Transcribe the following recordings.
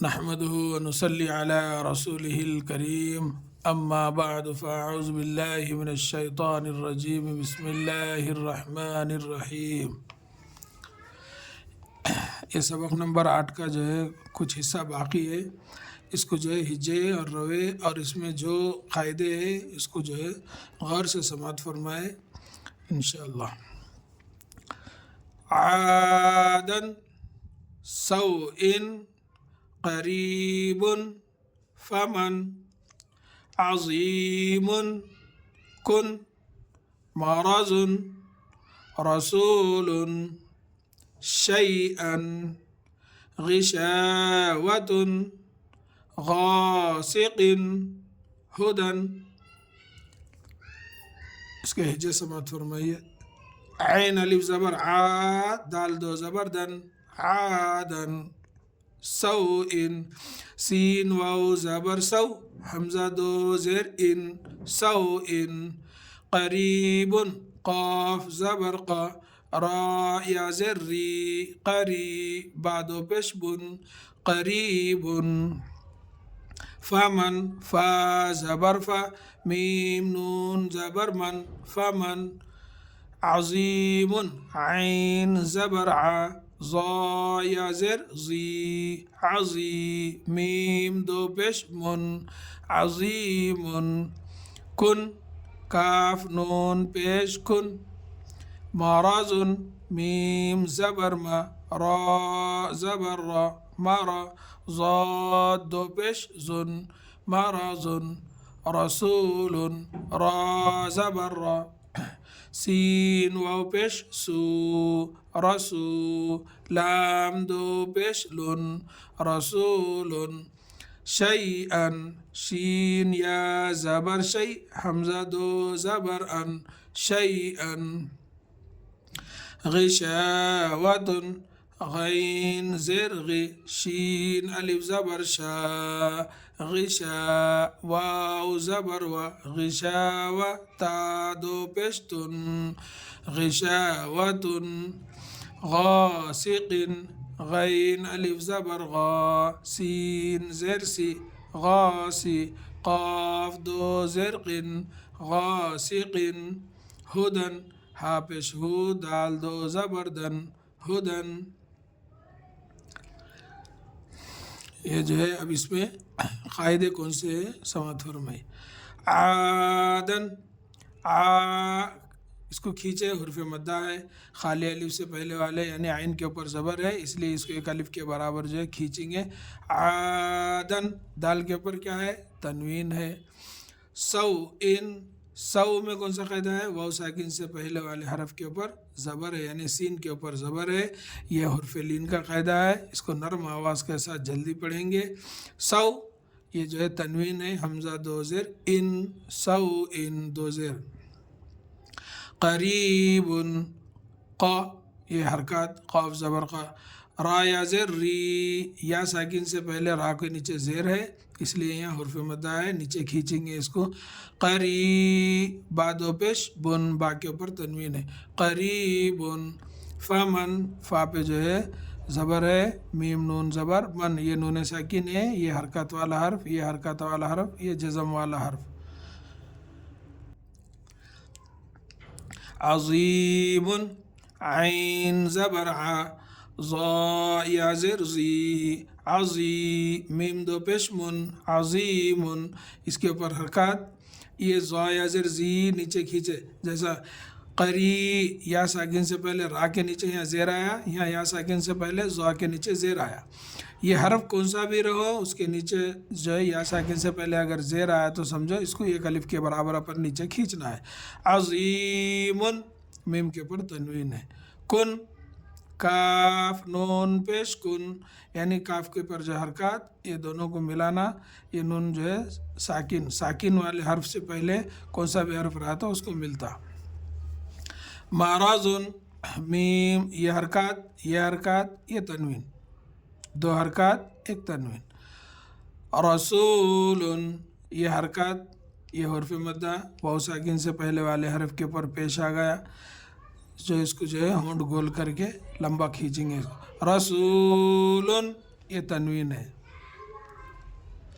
نحمده ونصلي على رسوله الكريم اما بعد فاعوذ بالله من الشیطان الرجیم بسم اللہ الرحمن الرحیم۔ یہ سبق نمبر 8 کا جو ہے کچھ حصہ باقی ہے، اس کو جو ہے ہجے اور روے اور اس میں جو قاعدے ہیں اس کو جو ہے غور سے سماعت فرمائے انشاءاللہ۔ عادن سوء قریب فمن عظیم کن مرض رسول شیئا غشاوة غاسق ہدن۔ اس کے ہجے سماعت فرمائیے۔ عین الف زبر عا، دال دو زبر دن، عادن سوء، سین واو زبر سو، حمزہ دو زیر ان، سوء، قریب، قاف زبر قا، را یا زر ری، قری، بعدو پیش بن، قریب، فمن، فا زبر فا، میم نون زبر من، فمن، عظیم، عین زبر ع، ضا یا زر زی، عظی، میم دو پیش من، عظیم، کن، کاف نون پیش کن، مرض، میم زبر ما، را زبر را، مرا، ضاد دو پیش زن، مرض، رسول، را زبر را، سین واو پیش سو، رسو، لام دو پیش لن، رسول، شیئا، شین یا زبر شی، حمزہ دو زبر ان، شیئا، غشاوة، غین زر غی، شین الف زبر شا، غشا، واو زبر و، غشاوة، تا دو پیشتن، غشاوة، غاسق، غین الف زبر غا، سین زر سی، غاسی، قاف دو زرق، غاسق، ہدن، ہا پیش ہو، دال دو زبر دن، ہدن۔ یہ جو ہے اب اس میں قاعدے کون سے ہیں سماعت فرمائی۔ عادن، اس کو کھینچے، حرف مدہ ہے، خالی الف سے پہلے والے یعنی عین کے اوپر زبر ہے، اس لیے اس کو ایک الف کے برابر جو ہے کھینچیں گے۔ عادن، دال کے اوپر کیا ہے؟ تنوین ہے۔ سوء، سو میں کون سا قاعدہ ہے؟ واو ساکن سے پہلے والے حرف کے اوپر زبر ہے یعنی سین کے اوپر زبر ہے، یہ حرف لین کا قاعدہ ہے، اس کو نرم آواز کے ساتھ جلدی پڑھیں گے۔ سو، یہ جو ہے تنوین ہے، حمزہ دو زیر، ان، سو ان دو زیر۔ قریب، قا، یہ حرکات، قاف زبر قا، را یا زیر ری، یا ساکن سے پہلے را کے نیچے زیر ہے اس لیے یہاں حرف مدہ ہے، نیچے کھینچیں گے اس کو۔ قریب، بعدو پیش بن، با کے اوپر تنوین ہے، قریب، فمن، فا پہ جو ہے زبر ہے، میم نون زبر، من یہ نون ساکن ہے، یہ حرکت والا حرف، یہ حرکت والا حرف، یہ جزم والا حرف۔ عظیم، عین زبر ع، ضا یا زر زی، عظی، میم دو پیش من، عظیم، اس کے اوپر حرکات، یہ ضا یا زر زی نیچے کھینچے، جیسا قری، یا ساکن سے پہلے را کے نیچے یہاں زیر آیا، یہاں یا ساکن سے پہلے ضا کے نیچے زیر آیا، یہ حرف کون سا بھی رہو اس کے نیچے جو ہے یا ساکن سے پہلے اگر زیر آیا تو سمجھو اس کو ایک الف کے برابر پر نیچے کھینچنا ہے۔ عظیم، میم کے اوپر تنوین ہے۔ کن، کاف نون پیش کن، یعنی کاف کے اوپر جو حرکات یہ دونوں کو ملانا، یہ نون جو ہے ساکن والے حرف سے پہلے کون سا بھی حرف رہا تو اس کو ملتا۔ مرض، میم، یہ حرکات، یہ تنوین، دو حرکات ایک تنوین۔ رسول، یہ حرکات، یہ حرف مدہ واو ساکن سے پہلے والے حرف کے اوپر پیش آ گیا، جو اس کو جو ہے ہونٹ گول کر کے لمبا کھینچیں گے۔ رسول، یہ تنوین ہے،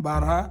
12।